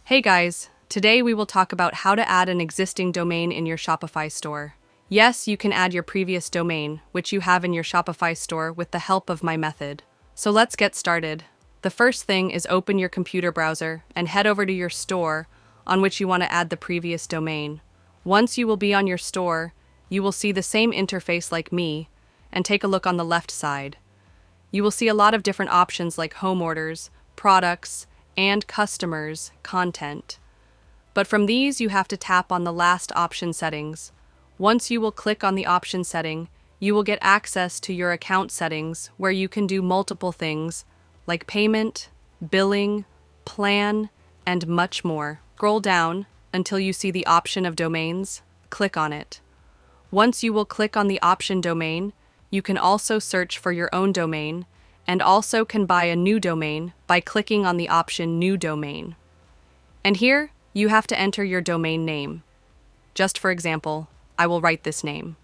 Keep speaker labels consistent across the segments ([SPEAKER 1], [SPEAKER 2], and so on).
[SPEAKER 1] Hey guys, today we will talk about how to add an existing domain in your Shopify store. Yes, you can add your previous domain, which you have in your Shopify store with the help of my method. So let's get started. The first thing is open your computer browser and head over to your store on which you want to add the previous domain. Once you will be on your store, you will see the same interface like me, and take a look on the left side. You will see a lot of different options like home orders, products, and customers, content. But from these, you have to tap on the last option settings. Once you will click on the option setting, you will get access to your account settings where you can do multiple things like payment, billing, plan, and much more. Scroll down until you see the option of domains. Click on it. Once you will click on the option domain, you can also search for your own domain and also can buy a new domain by clicking on the option New Domain. And here, you have to enter your domain name. Just for example, I will write this name.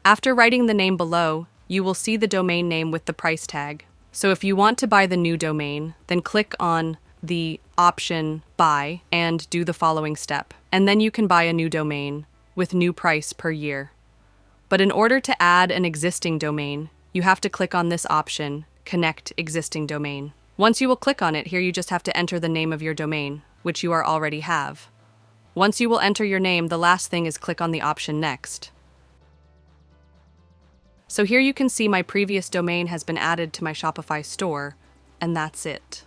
[SPEAKER 1] After writing the name below, you will see the domain name with the price tag. So if you want to buy the new domain, then click on the option Buy and do the following step. And then you can buy a new domain with new price per year. But in order to add an existing domain, you have to click on this option, Connect Existing Domain. Once you will click on it, here you just have to enter the name of your domain, which you already have. Once you will enter your name, the last thing is click on the option Next. So here you can see my previous domain has been added to my Shopify store, and that's it.